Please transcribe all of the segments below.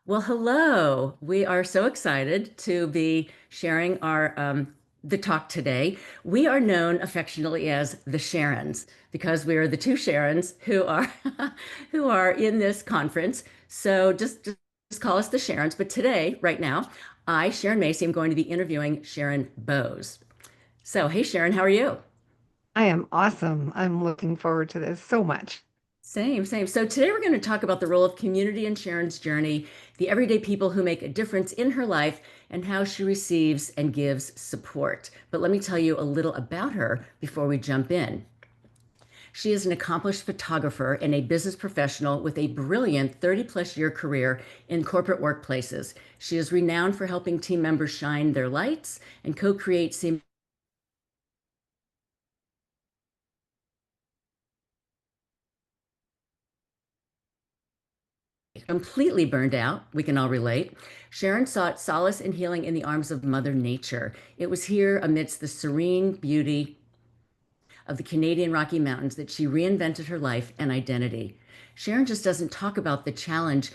Well, hello. We are so excited to be sharing our the talk today. We are known affectionately as the Sharons because we are the two Sharons who are who are in this conference. So just call us the Sharons. But today, right now, I, Sharon Macy, am going to be interviewing Sharon Bowes. So, hey Sharon, how are you? I am awesome. I'm looking forward to this so much. Same, same. So today we're going to talk about the role of community in Sharon's journey, the everyday people who make a difference in her life, and how she receives and gives support. But let me tell you a little about her before we jump in. She is an accomplished photographer and a business professional with a brilliant 30 plus year career in corporate workplaces. She is renowned for helping team members shine their lights and co-create completely burned out. We can all relate. Sharon sought solace and healing in the arms of Mother Nature. It was here, amidst the serene beauty of the Canadian Rocky Mountains, that she reinvented her life and identity. Sharon just doesn't talk about the change.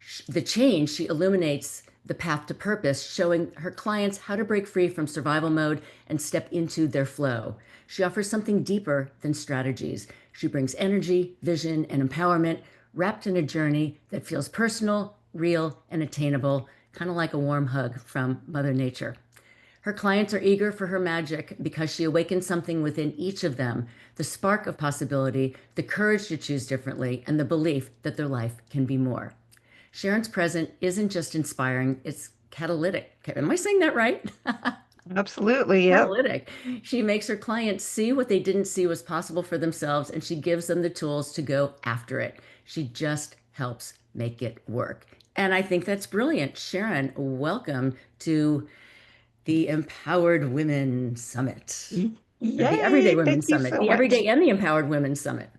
She illuminates the path to purpose, showing her clients how to break free from survival mode and step into their flow. She offers something deeper than strategies. She brings energy, vision, and empowerment wrapped in a journey that feels personal, real, and attainable, kind of like a warm hug from Mother Nature. Her clients are eager for her magic because she awakens something within each of them, the spark of possibility, the courage to choose differently, and the belief that their life can be more. Sharon's present isn't just inspiring, it's catalytic. Am I saying that right? Absolutely. Yep. Catalytic. She makes her clients see what they didn't see was possible for themselves, and she gives them the tools to go after it. She just helps make it work. And I think that's brilliant. Sharon, welcome to the Empowered Women Summit, or the Everyday Yay. Women Thank you Summit, so the much. Everyday and the Empowered Women Summit.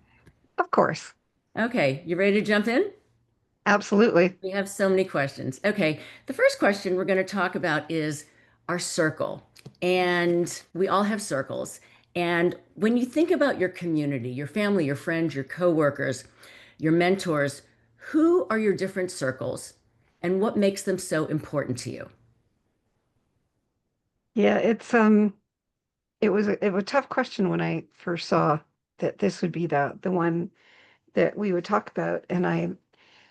Of course. Okay, you ready to jump in? Absolutely. We have so many questions. Okay, the first question we're going to talk about is our circle. And we all have circles. And when you think about your community, your family, your friends, your coworkers, your mentors, who are your different circles and what makes them so important to you? Yeah, it was a tough question when I first saw that this would be the one that we would talk about, and I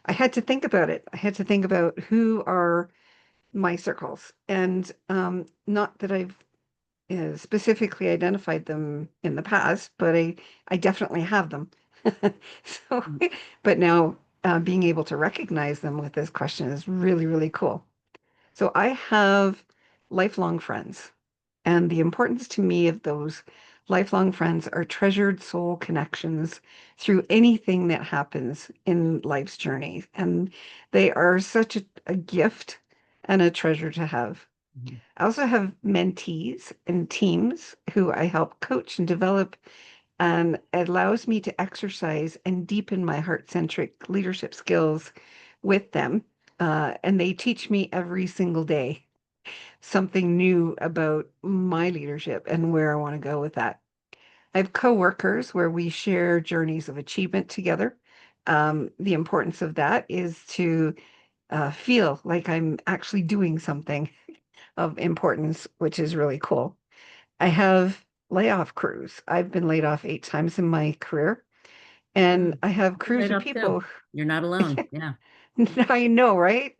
had to think about it. I had to think about who are my circles, and not that I've specifically identified them in the past, but I definitely have them. So, but now being able to recognize them with this question is really, really cool. So I have lifelong friends, and the importance to me of those lifelong friends are treasured soul connections through anything that happens in life's journey. And they are such a gift and a treasure to have. Mhm. I also have mentees and teams who I help coach and develop, and it allows me to exercise and deepen my heart-centric leadership skills with them. And they teach me every single day something new about my leadership and where I want to go with that. I have coworkers where we share journeys of achievement together. The importance of that is to feel like I'm actually doing something of importance, which is really cool. I have layoff crews. I've been laid off 8 times in my career, and Mm. I have I've been crews laid of off too. people. You're not alone. Yeah. I know, right?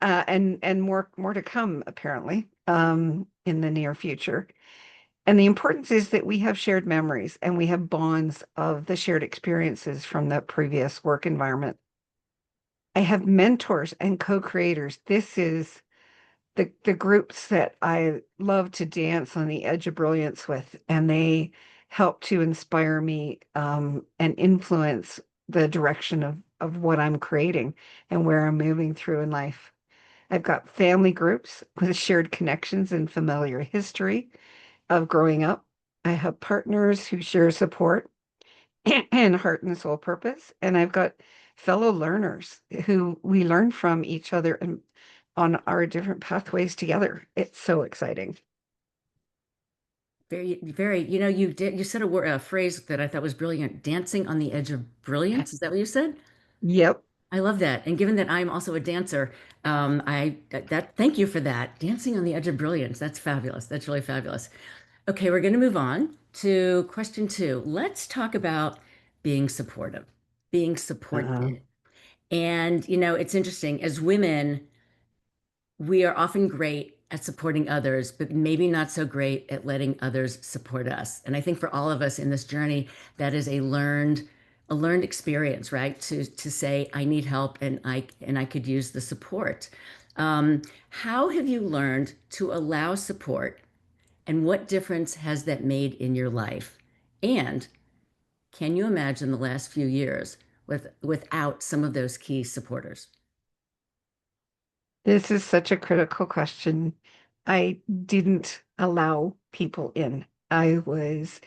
And more to come apparently in the near future. And the importance is that we have shared memories and we have bonds of the shared experiences from the previous work environment. I have mentors and co-creators. This is the groups that I love to dance on the edge of brilliance with, and they help to inspire me and influence the direction of what I'm creating and where I'm moving through in life. I've got family groups with shared connections and familiar history of growing up. I have partners who share support and heart and soul purpose. And I've got fellow learners who we learn from each other and on our different pathways together. It's so exciting. Very, very, you said a phrase that I thought was brilliant, dancing on the edge of brilliance. Is that what you said? Yep. I love that. And given that I'm also a dancer, thank you for that. Dancing on the edge of brilliance. That's fabulous. That's really fabulous. Okay, we're going to move on to question two. Let's talk about being supportive, being Uh, supported. And, it's interesting. As women, we are often great at supporting others, but maybe not so great at letting others support us. And I think for all of us in this journey, that is a learned experience, right? To say, I need help and I could use the support. How have you learned to allow support, and what difference has that made in your life? And can you imagine the last few years without some of those key supporters? this is such a critical question. I didn't allow people in. I was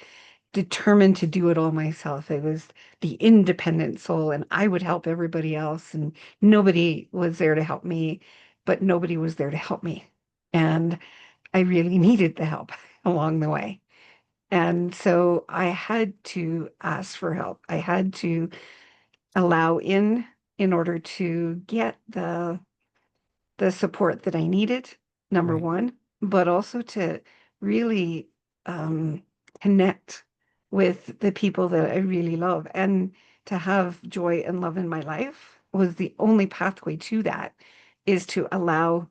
determined to do it all myself. I was the independent soul, and I would help everybody else, and nobody was there to help me, but nobody was there to help me. And I really needed the help along the way. And so I had to ask for help. I had to allow in order to get the support that I needed, number Right. one, but also to really um, connect with the people that I really love, and to have joy and love in my life was the only pathway to that, is to allow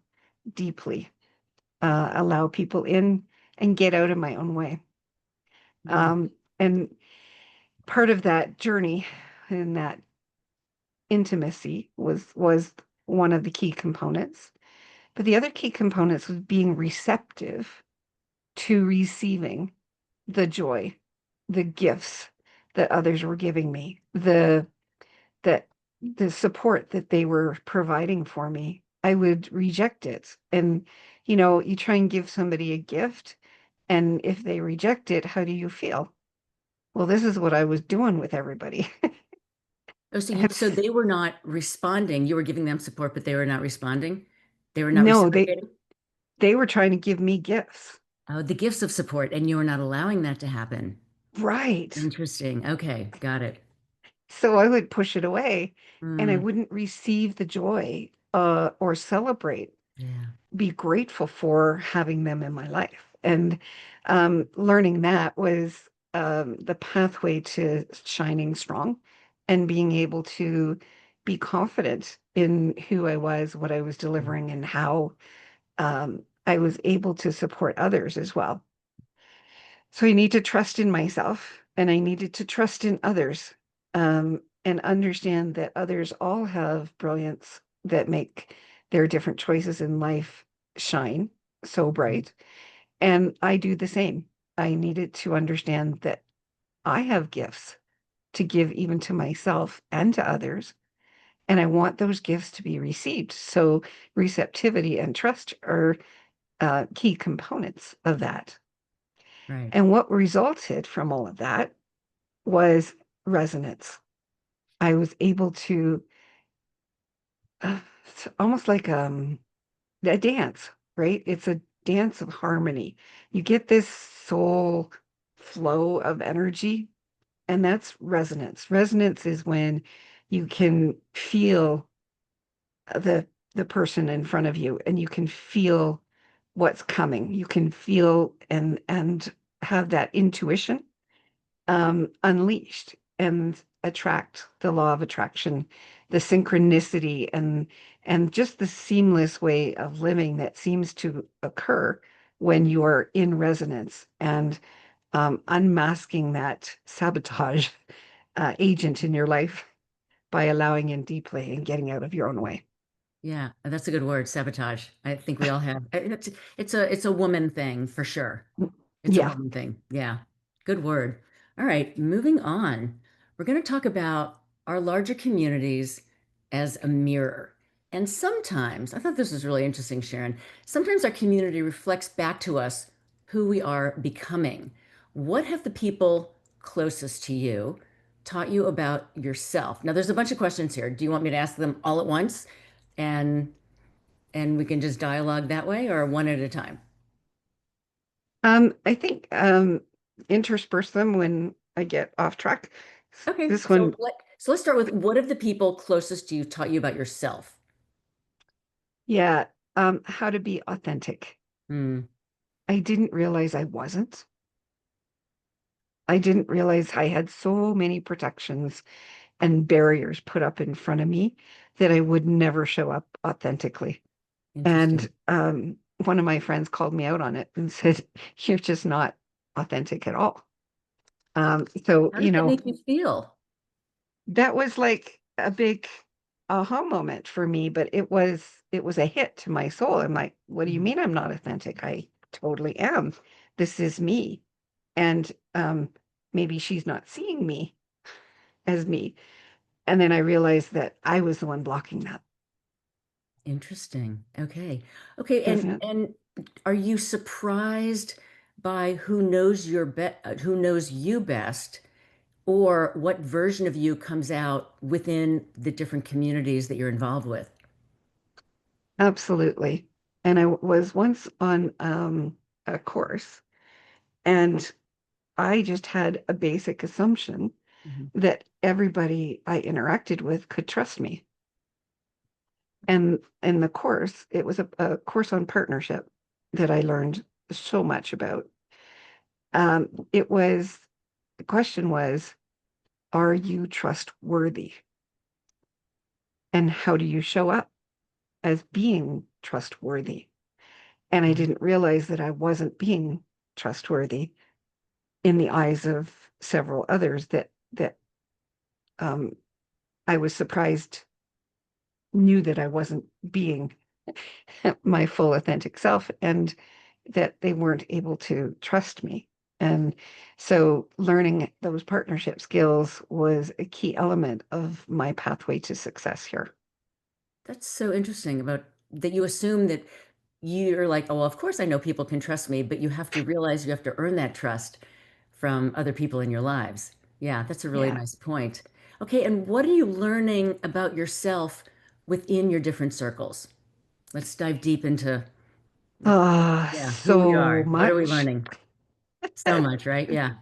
deeply, allow people in and get out of my own way. Mm. And part of that journey and that intimacy was one of the key components. But the other key components was being receptive to receiving the joy, the gifts that others were giving me, that the support that they were providing for me. I would reject it. And you try and give somebody a gift, and if they reject it, how do you feel? Well, this is what I was doing with everybody. Oh, so And they were not responding. You were giving them support, but they were not responding. They were not no, they reciprocating. they were trying to give me gifts. Oh, the gifts of support, and you were not allowing that to happen. Right. Interesting. Okay, got it. So I would push it away, and I Mm, wouldn't receive the joy, or celebrate, yeah. be grateful for having them in my life. And learning that was the pathway to shining strong and being able to be confident in who I was, what I was delivering, and how I was able to support others as well. So I need to trust in myself, and I needed to trust in others, and understand that others all have brilliance that make their different choices in life shine so bright. And I do the same. I needed to understand that I have gifts to give even to myself and to others. And I want those gifts to be received. So receptivity and trust are key components of that. Right. And what resulted from all of that was resonance. I was able to, it's almost like a dance, right? It's a dance of harmony. You get this soul flow of energy, and that's resonance. Resonance is when you can feel the person in front of you, and you can feel what's coming. You can feel and have that intuition unleashed, and attract the law of attraction, the synchronicity, and just the seamless way of living that seems to occur when you are in resonance, and unmasking that sabotage agent in your life by allowing in deeply and getting out of your own way. Yeah, that's a good word, sabotage. I think we all have. It's a woman thing for sure. It's a Yeah. woman thing. Yeah. Good word. All right, moving on. We're going to talk about our larger communities as a mirror. And sometimes, I thought this was really interesting, Sharon. Sometimes our community reflects back to us who we are becoming. What have the people closest to you taught you about yourself? Now, there's a bunch of questions here. Do you want me to ask them all at once? And and we can just dialogue that way, or one at a time? I think intersperse them when I get off track. Okay, This one, So let's start with what have the people closest to you taught you about yourself? Yeah, how to be authentic. Hmm, I didn't realize I wasn't. I didn't realize I had so many protections and barriers put up in front of me that I would never show up authentically. And interesting. one of my friends called me out on it and said, "You're just not authentic at all." So, How did that make you feel? that was like a big aha moment for me, but it was a hit to my soul. I'm like, what do you Mhm. mean I'm not authentic? I totally am. This is me. And maybe she's not seeing me as me. And then I realized that I was the one blocking that, Interesting. Okay. Okay, isn't and it? are you surprised by who knows who knows you best, or what version of you comes out within the different communities that you're involved with? Absolutely. And I was once on a course, and I just had a basic assumption Mhm. that everybody I interacted with could trust me. And in the course, it was a course on partnership that I learned so much about. It was, the question was, are you trustworthy? And how do you show up as being trustworthy? And I Right. didn't realize that I wasn't being trustworthy in the eyes of several others that um, I was surprised knew that I wasn't being my full authentic self and that they weren't able to trust me. And so learning those partnership skills was a key element of my pathway to success here. That's so interesting about that you assume that you're like, oh, well, of course I know people can trust me, but you have to realize you have to earn that trust from other people in your lives. Yeah, that's a really Yeah. nice point. Okay, and what are you learning about yourself within your different circles? Let's dive deep into, yeah, who we So are. What are we much, learning? So much, right? Yeah.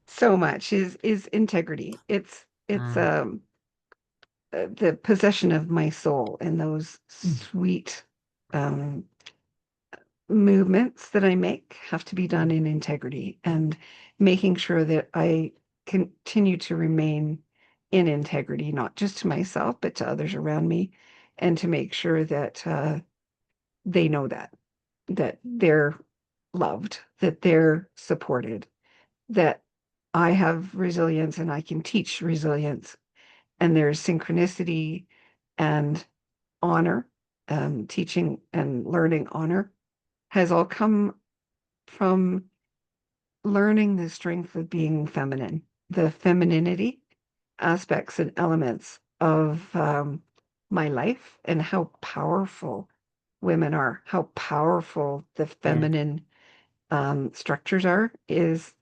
so much is integrity. It's Uh, the possession of my soul and those mm, sweet um movements that I make have to be done in integrity and making sure that I continue to remain in integrity, not just to myself, but to others around me, and to make sure that they know that they're loved, that they're supported, that I have resilience and I can teach resilience, and there's synchronicity and honor, teaching and learning honor has all come from learning the strength of being feminine, the femininity aspects and elements of my life, and how powerful women are, how powerful the yeah. feminine structures are, is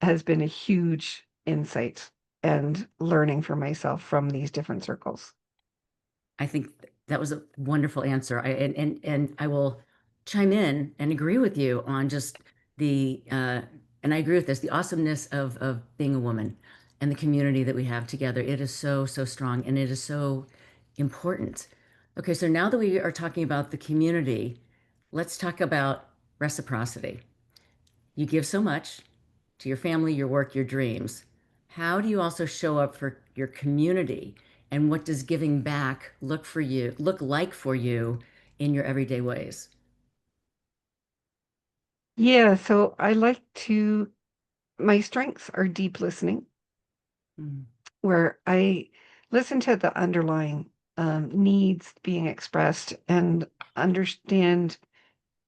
has been a huge insight and learning for myself from these different circles. I think that was a wonderful answer. And I will chime in and agree with you on just and I agree with this, the awesomeness of being a woman and the community that we have together. It is so, so strong and it is so important. Okay, so now that we are talking about the community, let's talk about reciprocity. You give so much to your family, your work, your dreams. How do you also show up for your community? And what does giving back look like for you in your everyday ways? Yeah, so I like to, my strengths are deep listening, Mm, where I listen to the underlying needs being expressed and understand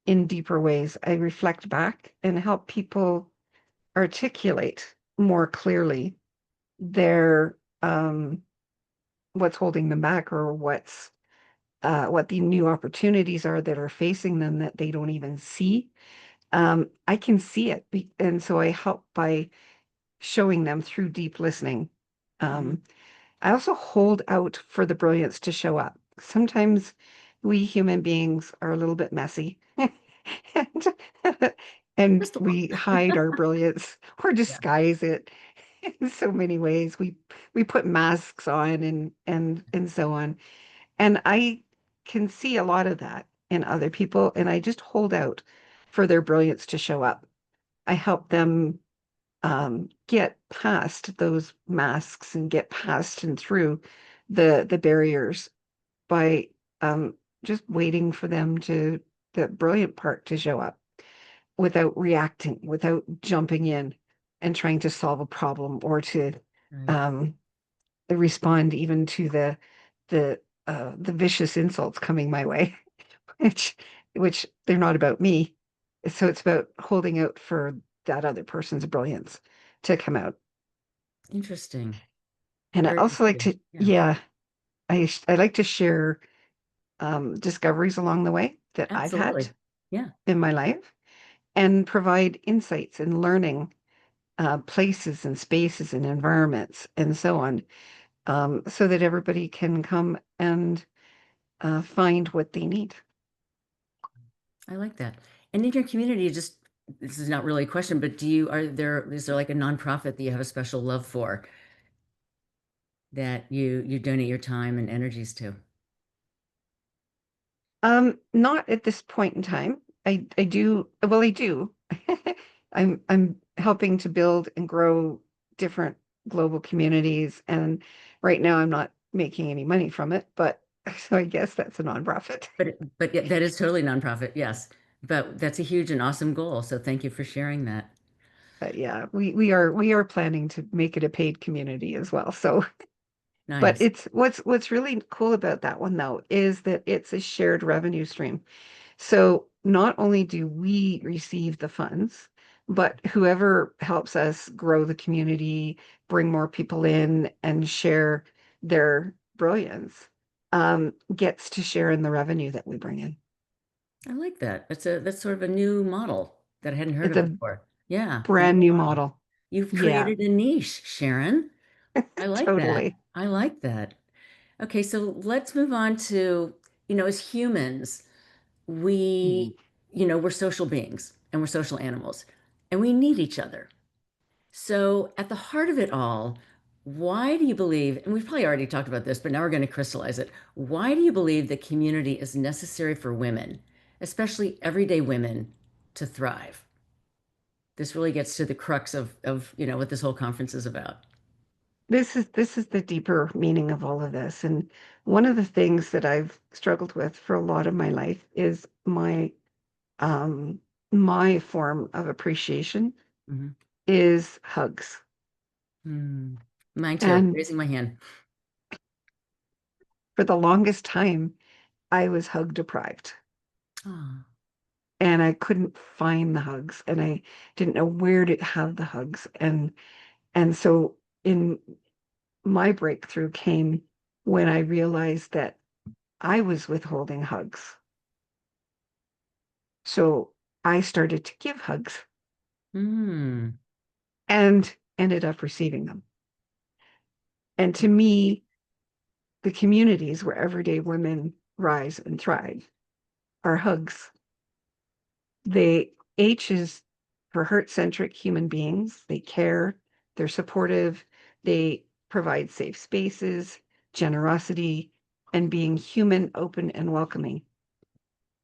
in deeper ways. I reflect back and help people articulate more clearly their what's holding them back, or what the new opportunities are that are facing them that they don't even see. I can see it, and so I help by showing them through deep listening. Um, I also hold out for the brilliance to show up. Sometimes we human beings are a little bit messy and, and just a little. we hide our brilliance or Yeah. disguise it. in so many ways. We put masks on and so on. And I can see a lot of that in other people, and I just hold out for their brilliance to show up. I help them get past those masks and get past and through the barriers by um, just waiting for them to the brilliant part to show up without reacting, without jumping in and trying to solve a problem or to Right. um, respond even to the vicious insults coming my way, which which they're not about me. So it's about holding out for that other person's brilliance to come out. Interesting. And I Very also like interesting. to, Yeah, yeah, I like to share discoveries along the way that I've had absolutely. Yeah, in my life and provide insights and learning places and spaces and environments and so on, so that everybody can come and find what they need. I like that. And in your community, just this is not really a question, but is there like a nonprofit that you have a special love for that you donate your time and energies to? Not at this point in time. I do, well, I do. I'm helping to build and grow different global communities, and right now I'm not making any money from it, but so I guess that's a nonprofit. But yeah, that is totally nonprofit, yes. But that's a huge and awesome goal. So thank you for sharing that. But yeah, we are planning to make it a paid community as well. So, but Nice. it's what's really cool about that one though is that it's a shared revenue stream. So not only do we receive the funds, but whoever helps us grow the community, bring more people in, and share their brilliance, gets to share in the revenue that we bring in. I like that. That's sort of a new model that I hadn't heard It's of a before. Yeah, a brand new new model. model. You've Yeah, created a niche, Sharon. I like that. totally. I like that. Okay, so let's move on to, as humans, Mhm. we, we're social beings and we're social animals and we need each other. So, at the heart of it all, why do you believe, and we've probably already talked about this, but now we're going to crystallize it. Why do you believe that community is necessary for women, especially everyday women, to thrive? This really gets to the crux of what this whole conference is about. This is the deeper meaning of all of this. And one of the things that I've struggled with for a lot of my life is um my form of appreciation Mhm. is hugs. Hmm. Mine too, And raising my hand. for the longest time, I was hug deprived Oh, and I couldn't find the hugs and I didn't know where to have the hugs. And so in my breakthrough came when I realized that I was withholding hugs. So I started to give hugs hmm. and ended up receiving them. And to me, the communities where everyday women rise and thrive are hugs. They H is for heart-centric human beings. They care, they're supportive, they provide safe spaces, generosity, and being human, open, and welcoming.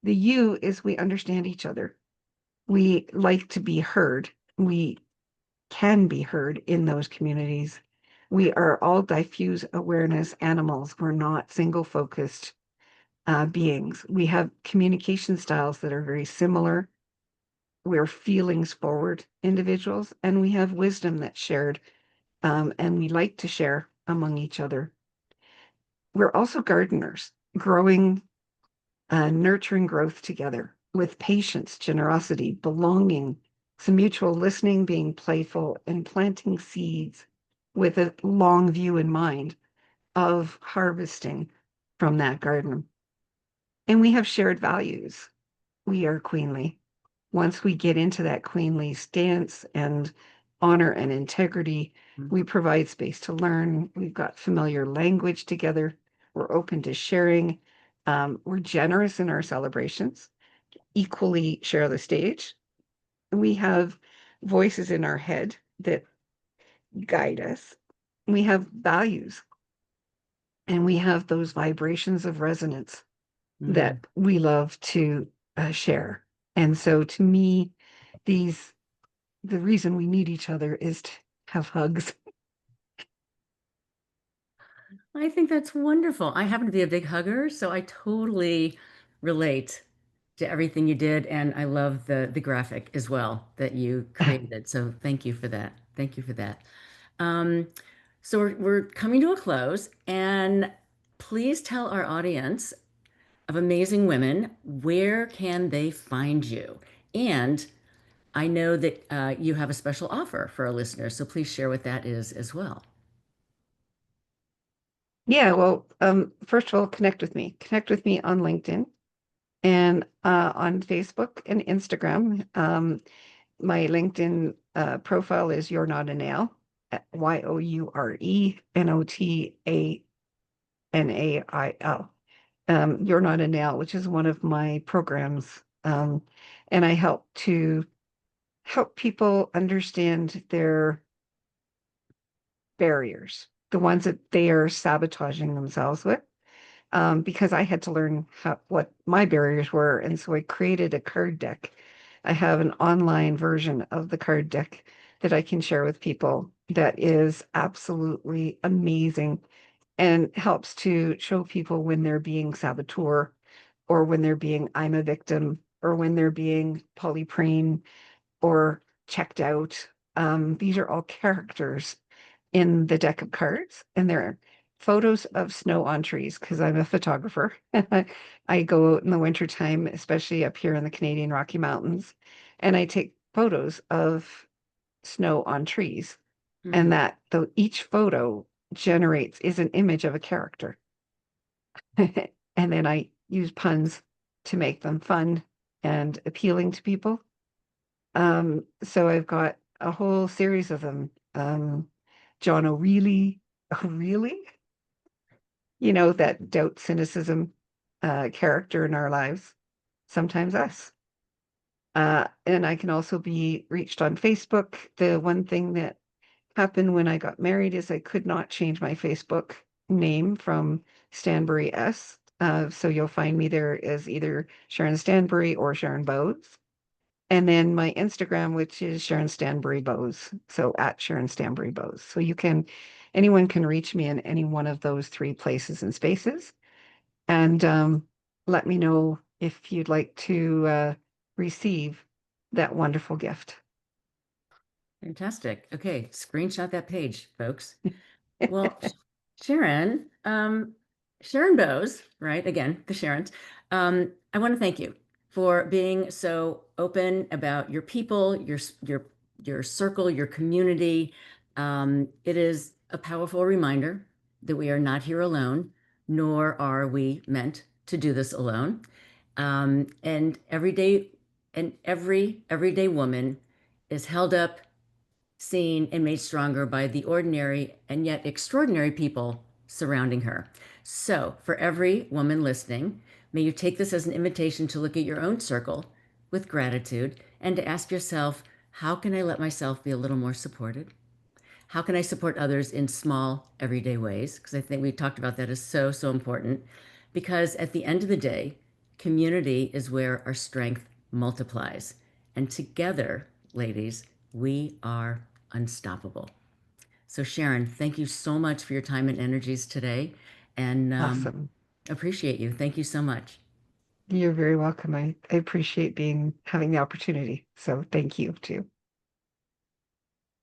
The U is we understand each other. We like to be heard. We can be heard in those communities. We are all diffuse awareness animals. We're not single focused beings. We have communication styles that are very similar. We're feelings forward individuals, and we have wisdom that's shared, and we like to share among each other. We're also gardeners, growing, nurturing growth together with patience, generosity, belonging, some mutual listening, being playful, and planting seeds with a long view in mind of harvesting from that garden. And we have shared values. We are queenly. Once we get into that queenly stance and honor and integrity, we provide space to learn. We've got familiar language together. We're open to sharing. We're generous in our celebrations, equally share the stage. We have voices in our head that guide us. We have values and we have those vibrations of resonance Mm. that we love to share. And so to me, these the reason we need each other is to have hugs. I think that's wonderful. I happen to be a big hugger, so I totally relate to everything you did, and I love the graphic as well that you created. So thank you for that. Thank you for that. Um, so we're coming to a close, and please tell our audience of amazing women where can they find you? And I know that you have a special offer for our listeners, so please share what that is as well. Yeah, well, first of all, connect with me. Connect with me on LinkedIn and on Facebook and Instagram. My LinkedIn profile is You're Not a Nail, YOURENOTANAIL. You're Not a Nail, which is one of my programs. And I help people understand their barriers, the ones that they are sabotaging themselves with. Because I had to learn what my barriers were. And so I created a card deck. I have an online version of the card deck that I can share with people that is absolutely amazing and helps to show people when they're being saboteur or when they're being I'm a victim or when they're being polyprene or checked out. These are all characters in the deck of cards, and there are photos of snow on trees because I'm a photographer. I go out in the wintertime, especially up here in the Canadian Rocky Mountains, and I take photos of snow on trees. Hmm. And that though each photo generates is an image of a character. And then I use puns to make them fun and appealing to people. So I've got a whole series of them. John O'Reilly, O'Reilly, that doubt, cynicism character in our lives, sometimes us. And I can also be reached on Facebook. The one thing that happened when I got married is I could not change my Facebook name from Stanbury S. So you'll find me there as either Sharon Stanbury or Sharon Bowes. And then my Instagram, which is Sharon Stanbury Bowes. So at Sharon Stanbury Bowes. So anyone can reach me in any one of those three places and spaces. And let me know if you'd like to receive that wonderful gift. Fantastic. Okay, screenshot that page, folks. Well, Sharon, Sharon Bowes, right? Again, the Sharons. I want to thank you for being so open about your people, your circle, your community. It is a powerful reminder that we are not here alone, nor are we meant to do this alone. And every everyday woman is held up, seen, and made stronger by the ordinary and yet extraordinary people surrounding her. So, for every woman listening, may you take this as an invitation to look at your own circle with gratitude and to ask yourself, how can I let myself be a little more supported? How can I support others in small, everyday ways? Because I think we talked about that is so, so important. Because at the end of the day, community is where our strength multiplies. And together, ladies, we are unstoppable. So, Sharon, thank you so much for your time and energies today. And Awesome. appreciate you. Thank you so much. You're very welcome. I appreciate having the opportunity. So thank you too.